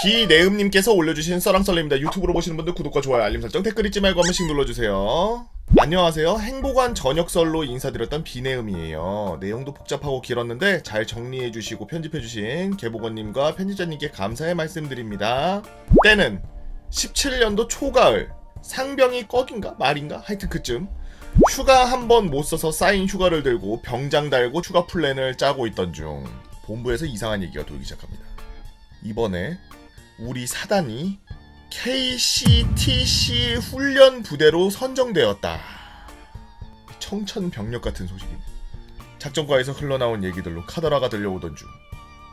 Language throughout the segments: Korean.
비내음님께서 올려주신 썰랑썰레입니다. 유튜브로 보시는 분들 구독과 좋아요, 알림 설정, 댓글 잊지 말고 한 번씩 눌러주세요. 안녕하세요. 행복한 저녁설로 인사드렸던 비내음이에요. 내용도 복잡하고 길었는데 잘 정리해주시고 편집해주신 개보건님과 편집자님께 감사의 말씀드립니다. 때는 17년도 초가을, 상병이 꺽인가 말인가 하여튼 그쯤 휴가 한 번 못 써서 쌓인 휴가를 들고 병장 달고 휴가 플랜을 짜고 있던 중 본부에서 이상한 얘기가 돌기 시작합니다. 이번에 우리 사단이 KCTC 훈련 부대로 선정되었다. 청천벽력 같은 소식입니다. 작전과에서 흘러나온 얘기들로 카더라가 들려오던 중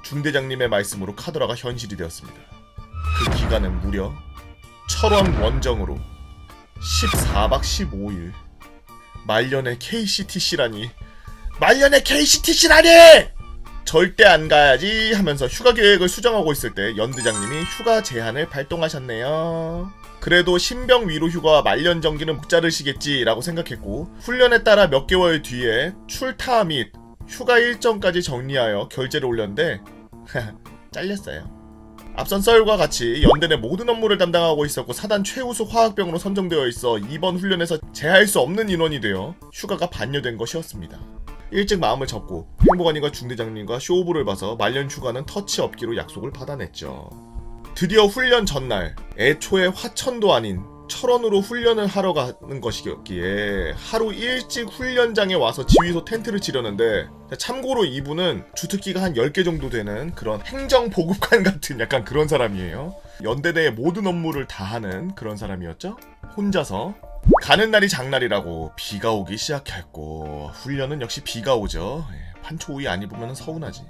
중대장님의 말씀으로 카더라가 현실이 되었습니다. 그 기간은 무려 철원 원정으로 14박 15일. 말년의 KCTC라니 절대 안 가야지 하면서 휴가 계획을 수정하고 있을 때 연대장님이 휴가 제한을 발동하셨네요. 그래도 신병 위로 휴가와 말년 정기는 못 자르시겠지라고 생각했고 훈련에 따라 몇 개월 뒤에 출타 및 휴가 일정까지 정리하여 결제를 올렸는데 잘렸어요. 앞선 썰과 같이 연대 내 모든 업무를 담당하고 있었고 사단 최우수 화학병으로 선정되어 있어 이번 훈련에서 제할 수 없는 인원이 되어 휴가가 반려된 것이었습니다. 일찍 마음을 접고 행보관님과 중대장님과 쇼부를 봐서 말년 휴가는 터치 없기로 약속을 받아냈죠. 드디어 훈련 전날 애초에 화천도 아닌 철원으로 훈련을 하러 가는 것이었기에 하루 일찍 훈련장에 와서 지휘소 텐트를 치려는데 참고로 이분은 주특기가 한 10개 정도 되는 그런 행정보급관 같은 약간 그런 사람이에요. 연대 내의 모든 업무를 다 하는 그런 사람이었죠. 혼자서 가는 날이 장날이라고 비가 오기 시작했고 훈련은 역시 비가 오죠. 판초우이 안 입으면 서운하지.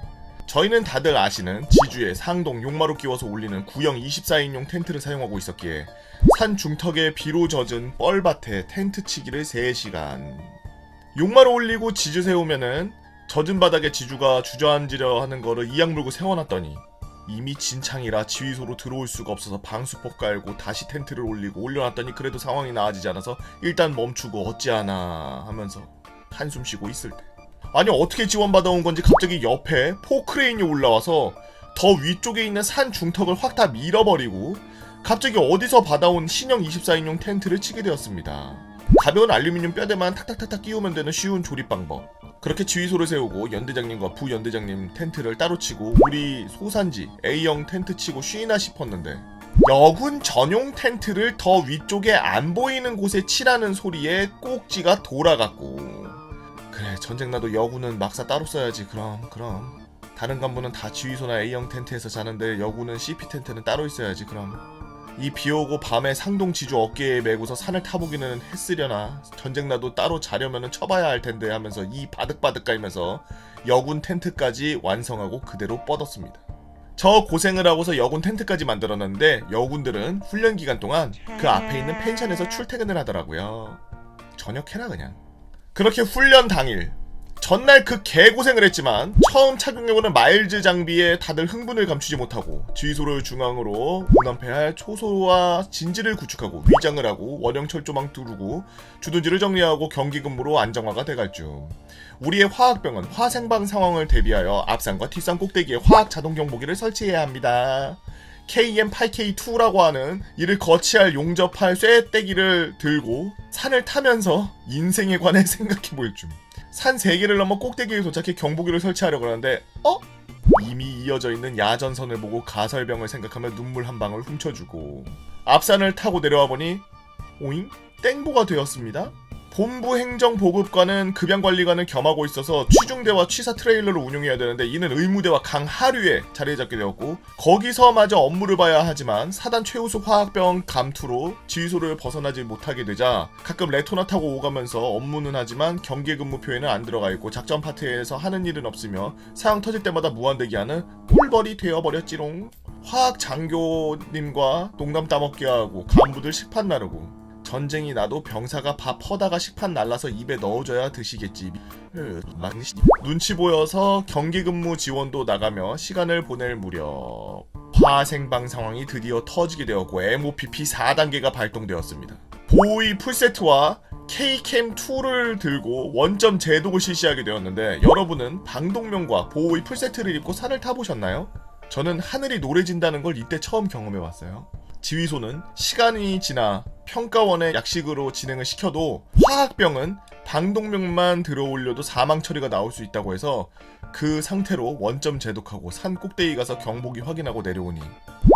저희는 다들 아시는 지주에 상동 용마로 끼워서 올리는 구형 24인용 텐트를 사용하고 있었기에 산 중턱에 비로 젖은 뻘밭에 텐트 치기를 3시간. 용마로 올리고 지주 세우면은 젖은 바닥에 지주가 주저앉으려 하는 거를 이악 물고 세워놨더니 이미 진창이라 지휘소로 들어올 수가 없어서 방수포 깔고 다시 텐트를 올리고 올려놨더니 그래도 상황이 나아지지 않아서 일단 멈추고 어찌하나 하면서 한숨 쉬고 있을 때 아니 어떻게 지원받아온 건지 갑자기 옆에 포크레인이 올라와서 더 위쪽에 있는 산 중턱을 확 다 밀어버리고 갑자기 어디서 받아온 신형 24인용 텐트를 치게 되었습니다. 가벼운 알루미늄 뼈대만 탁탁탁탁 끼우면 되는 쉬운 조립 방법. 그렇게 지휘소를 세우고 연대장님과 부연대장님 텐트를 따로 치고 우리 소산지 A형 텐트 치고 쉬나 싶었는데 여군 전용 텐트를 더 위쪽에 안 보이는 곳에 치라는 소리에 꼭지가 돌아갔고 그래 전쟁 나도 여군은 막사 따로 써야지. 그럼 다른 간부는 다 지휘소나 A형 텐트에서 자는데 여군은 CP 텐트는 따로 있어야지. 그럼 이 비오고 밤에 상동 지주 어깨에 메고서 산을 타보기는 했으려나 전쟁 나도 따로 자려면은 쳐봐야 할 텐데 하면서 이 바득바득 깔면서 여군 텐트까지 완성하고 그대로 뻗었습니다. 저 고생을 하고서 여군 텐트까지 만들어놨는데 여군들은 훈련 기간 동안 그 앞에 있는 펜션에서 출퇴근을 하더라고요. 전역해라 그냥. 그렇게 훈련 당일 전날 그 개고생을 했지만 처음 착용해보는 마일즈 장비에 다들 흥분을 감추지 못하고 지휘소를 중앙으로 운항패할 초소와 진지를 구축하고 위장을 하고 원형 철조망 두르고 주둔지를 정리하고 경기 근무로 안정화가 돼갈 중 우리의 화학병은 화생방 상황을 대비하여 앞산과 뒷산 꼭대기에 화학 자동 경보기를 설치해야 합니다. KM8K2라고 하는 이를 거치할 용접할 쇠떼기를 들고 산을 타면서 인생에 관해 생각해볼 중 산 3개를 넘어 꼭대기에 도착해 경보기를 설치하려고 하는데 이미 이어져 있는 야전선을 보고 가설병을 생각하며 눈물 한 방울 훔쳐주고 앞산을 타고 내려와 보니 오잉? 땡보가 되었습니다. 본부 행정보급관은 급양관리관을 겸하고 있어서 취중대와 취사 트레일러를 운용해야 되는데 이는 의무대와 강하류에 자리를 잡게 되었고 거기서마저 업무를 봐야 하지만 사단 최우수 화학병 감투로 지휘소를 벗어나지 못하게 되자 가끔 레토나 타고 오가면서 업무는 하지만 경계 근무표에는 안 들어가 있고 작전 파트에서 하는 일은 없으며 상황 터질 때마다 무한대기하는 꿀벌이 되어버렸지롱. 화학 장교님과 농담 따먹게 하고 간부들 식판 나르고 전쟁이 나도 병사가 밥 퍼다가 식판 날라서 입에 넣어줘야 드시겠지. 눈치 보여서 경기근무 지원도 나가며 시간을 보낼 무렵 화생방 상황이 드디어 터지게 되었고 MOPP 4단계가 발동되었습니다. 보호의 풀세트와 Kcam2를 들고 원점 제독을 실시하게 되었는데 여러분은 방독면과 보호의 풀세트를 입고 산을 타보셨나요? 저는 하늘이 노래진다는 걸 이때 처음 경험해봤어요. 지휘소는 시간이 지나 평가원의 약식으로 진행을 시켜도 화학병은 방독면만 들어올려도 사망 처리가 나올 수 있다고 해서 그 상태로 원점 제독하고 산 꼭대기 가서 경보기 확인하고 내려오니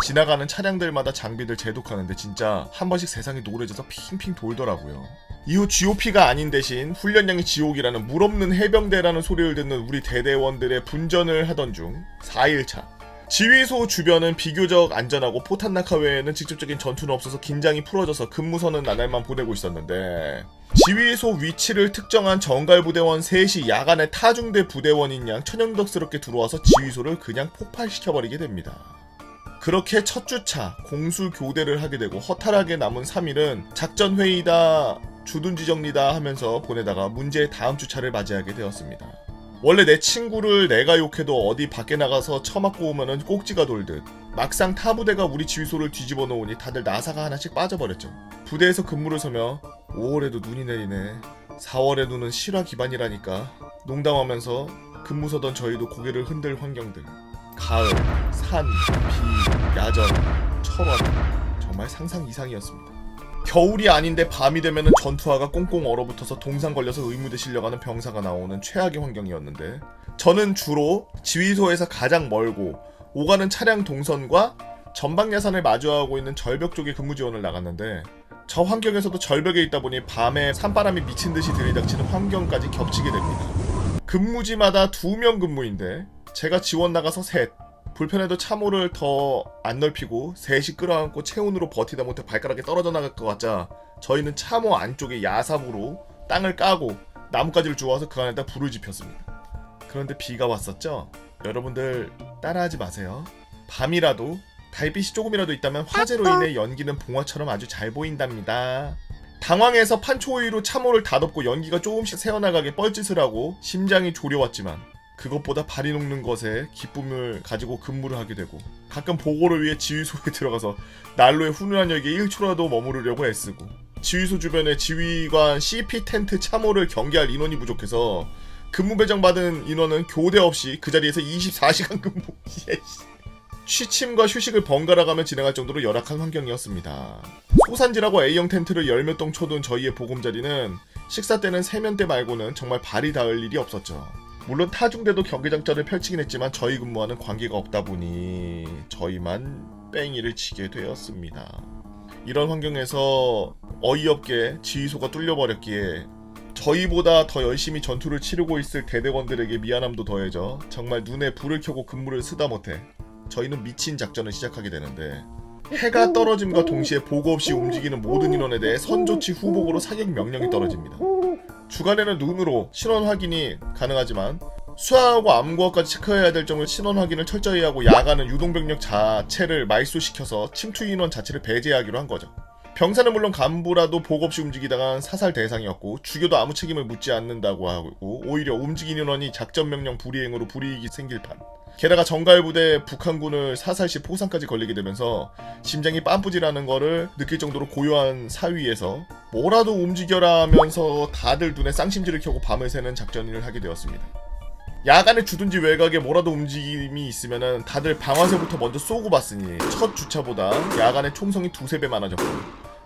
지나가는 차량들마다 장비들 제독하는데 진짜 한 번씩 세상이 노래져서 핑핑 돌더라고요. 이후 GOP가 아닌 대신 훈련량이 지옥이라는 물없는 해병대라는 소리를 듣는 우리 대대원들의 분전을 하던 중 4일차 지휘소 주변은 비교적 안전하고 포탄 낙하 외에는 직접적인 전투는 없어서 긴장이 풀어져서 근무선은 나날만 보내고 있었는데 지휘소 위치를 특정한 정갈부대원 셋이 야간에 타중대 부대원인 양 천연덕스럽게 들어와서 지휘소를 그냥 폭발시켜버리게 됩니다. 그렇게 첫 주차 공수 교대를 하게 되고 허탈하게 남은 3일은 작전회의다 주둔지 정리다 하면서 보내다가 문제의 다음 주차를 맞이하게 되었습니다. 원래 내 친구를 내가 욕해도 어디 밖에 나가서 처맞고 오면은 꼭지가 돌듯 막상 타 부대가 우리 지휘소를 뒤집어 놓으니 다들 나사가 하나씩 빠져버렸죠. 부대에서 근무를 서며 5월에도 눈이 내리네, 4월의 눈은 실화 기반이라니까 농담하면서 근무 서던 저희도 고개를 흔들 환경들, 가을, 산, 비, 야전, 철원, 정말 상상 이상이었습니다. 겨울이 아닌데 밤이 되면은 전투화가 꽁꽁 얼어붙어서 동상 걸려서 의무대 실려가는 병사가 나오는 최악의 환경이었는데 저는 주로 지휘소에서 가장 멀고 오가는 차량 동선과 전방 야산을 마주하고 있는 절벽 쪽에 근무 지원을 나갔는데 저 환경에서도 절벽에 있다 보니 밤에 산바람이 미친듯이 들이닥치는 환경까지 겹치게 됩니다. 근무지마다 2명 근무인데 제가 지원 나가서 셋, 불편해도 참호를 더 안 넓히고 셋이 끌어안고 체온으로 버티다 못해 발가락이 떨어져 나갈 것 같자 저희는 참호 안쪽에 야삽으로 땅을 까고 나뭇가지를 주워서 그 안에다 불을 지폈습니다. 그런데 비가 왔었죠? 여러분들 따라하지 마세요. 밤이라도 달빛이 조금이라도 있다면 화재로 인해 연기는 봉화처럼 아주 잘 보인답니다. 당황해서 판초 위로 참호를 다덮고 연기가 조금씩 새어나가게 뻘짓을 하고 심장이 졸여왔지만 그것보다 발이 녹는 것에 기쁨을 가지고 근무를 하게 되고 가끔 보고를 위해 지휘소에 들어가서 난로의 훈훈한 열기에 1초라도 머무르려고 애쓰고 지휘소 주변에 지휘관 CP 텐트 참호를 경계할 인원이 부족해서 근무 배정받은 인원은 교대 없이 그 자리에서 24시간 근무. 취침과 휴식을 번갈아가며 진행할 정도로 열악한 환경이었습니다. 소산지라고 A형 텐트를 열몇 동 쳐둔 저희의 보금자리는 식사 때는 세면대 말고는 정말 발이 닿을 일이 없었죠. 물론 타중대도 경기장전을 펼치긴 했지만 저희 근무와는 관계가 없다 보니 저희만 뺑이를 치게 되었습니다. 이런 환경에서 어이없게 지휘소가 뚫려버렸기에 저희보다 더 열심히 전투를 치르고 있을 대대원들에게 미안함도 더해져 정말 눈에 불을 켜고 근무를 쓰다 못해 저희는 미친 작전을 시작하게 되는데 해가 떨어짐과 동시에 보고 없이 움직이는 모든 인원에 대해 선조치 후복으로 사격 명령이 떨어집니다. 주간에는 눈으로 신원 확인이 가능하지만 수하하고 암구화까지 체크해야 될 정도로 신원 확인을 철저히 하고 야간은 유동병력 자체를 말소시켜서 침투 인원 자체를 배제하기로 한 거죠. 병사는 물론 간부라도 복 없이 움직이다간 사살 대상이었고 주교도 아무 책임을 묻지 않는다고 하고 오히려 움직인 인원이 작전명령 불이행으로 불이익이 생길 판. 게다가 정갈부대 북한군을 사살 시 포상까지 걸리게 되면서 심장이 빰뿌지라는 거를 느낄 정도로 고요한 사위에서 뭐라도 움직여라 하면서 다들 눈에 쌍심지를 켜고 밤을 새는 작전을 하게 되었습니다. 야간에 주둔지 외곽에 뭐라도 움직임이 있으면은 다들 방아쇠부터 먼저 쏘고 봤으니 첫 주차보다 야간에 총성이 2~3배 많아졌고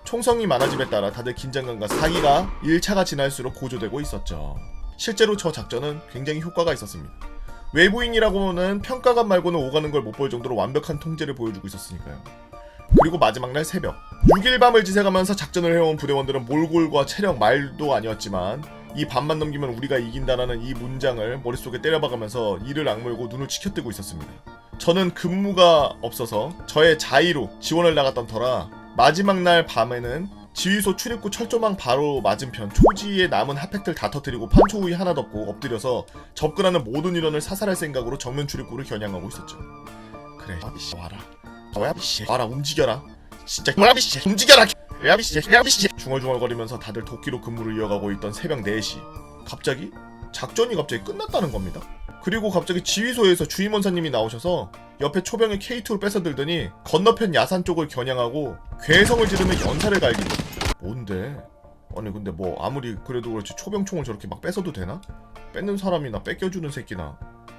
총성이 많아짐에 따라 다들 긴장감과 사기가 1차가 지날수록 고조되고 있었죠. 실제로 저 작전은 굉장히 효과가 있었습니다. 외부인이라고는 평가관 말고는 오가는 걸 못 볼 정도로 완벽한 통제를 보여주고 있었으니까요. 그리고 마지막 날 새벽 6일 밤을 지새가면서 작전을 해온 부대원들은 몰골과 체력 말도 아니었지만 이 밤만 넘기면 우리가 이긴다라는 이 문장을 머릿속에 때려박으면서 이를 악물고 눈을 치켜뜨고 있었습니다. 저는 근무가 없어서 저의 자의로 지원을 나갔던 터라 마지막 날 밤에는 지휘소 출입구 철조망 바로 맞은편 초지에 남은 핫팩들 다 터뜨리고 판초 위에 하나 덮고 엎드려서 접근하는 모든 인원을 사살할 생각으로 정면 출입구를 겨냥하고 있었죠. 그래 이씨 와라 이씨 와라 움직여라 진짜 이씨 움직여라 이씨 중얼중얼거리면서 다들 도끼로 근무를 이어가고 있던 새벽 4시 갑자기 작전이 끝났다는 겁니다. 그리고 갑자기 지휘소에서 주임원사님이 나오셔서 옆에 초병의 K2를 뺏어들더니 건너편 야산 쪽을 겨냥하고 괴성을 지르며 연사를 갈기고 뭔데? 아니 근데 뭐 아무리 그래도 그렇지 초병총을 저렇게 막 뺏어도 되나? 뺏는 사람이나 뺏겨주는 새끼나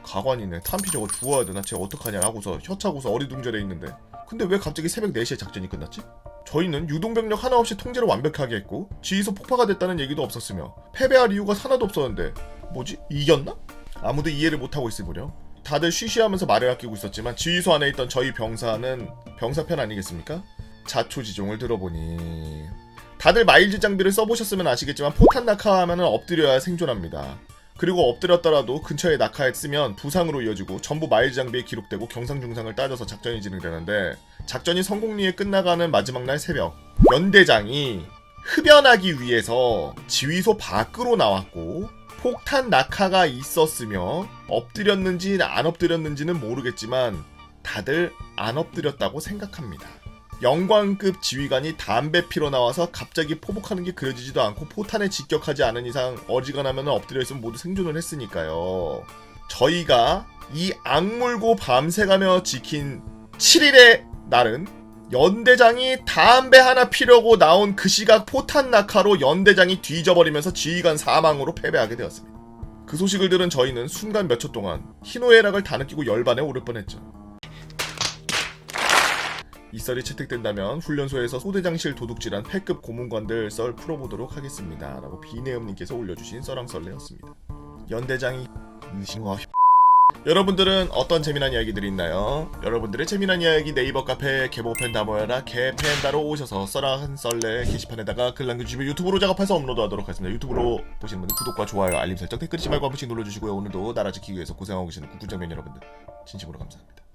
가관이네. 탄피 저거 주워야 되나? 쟤 어떡하냐 하고서 혀차고서 어리둥절해 있는데 근데 왜 갑자기 새벽 4시에 작전이 끝났지? 저희는 유동병력 하나 없이 통제를 완벽하게 했고 지휘소 폭파가 됐다는 얘기도 없었으며 패배할 이유가 하나도 없었는데 뭐지? 이겼나? 아무도 이해를 못하고 있을 무렵 다들 쉬쉬하면서 말을 아끼고 있었지만 지휘소 안에 있던 저희 병사는 병사편 아니겠습니까? 자초지종을 들어보니 다들 마일즈 장비를 써보셨으면 아시겠지만 포탄 낙하하면 엎드려야 생존합니다. 그리고 엎드렸더라도 근처에 낙하에 쓰면 부상으로 이어지고 전부 마일즈 장비에 기록되고 경상 중상을 따져서 작전이 진행되는데 작전이 성공리에 끝나가는 마지막 날 새벽 연대장이 흡연하기 위해서 지휘소 밖으로 나왔고 폭탄 낙하가 있었으며 엎드렸는지 안 엎드렸는지는 모르겠지만 다들 안 엎드렸다고 생각합니다. 영광급 지휘관이 담배 피러 나와서 갑자기 포복하는 게 그려지지도 않고 포탄에 직격하지 않은 이상 어지간하면 엎드려 있으면 모두 생존을 했으니까요. 저희가 이 악물고 밤새가며 지킨 7일의 날은 연대장이 담배 하나 피려고 나온 그 시각 포탄 낙하로 연대장이 뒤져버리면서 지휘관 사망으로 패배하게 되었습니다. 그 소식을 들은 저희는 순간 몇 초 동안 희노애락을 다 느끼고 열반에 오를 뻔했죠. 이 썰이 채택된다면 훈련소에서 소대장실 도둑질한 패급 고문관들 썰 풀어보도록 하겠습니다. 라고 비내음님께서 올려주신 썰랑썰레였습니다. 연대장이 여러분들은 어떤 재미난 이야기들이 있나요? 여러분들의 재미난 이야기 네이버 카페 개보팬다 모여라 개팬다로 오셔서 썰랑썰레 게시판에다가 글 남겨주시면 유튜브로 작업해서 업로드하도록 하겠습니다. 유튜브로 보시는 분들 구독과 좋아요 알림 설정 댓글 잊지 말고 한 번씩 눌러주시고요. 오늘도 나라 지키기 위해서 고생하고 계시는 국군장병 여러분들 진심으로 감사합니다.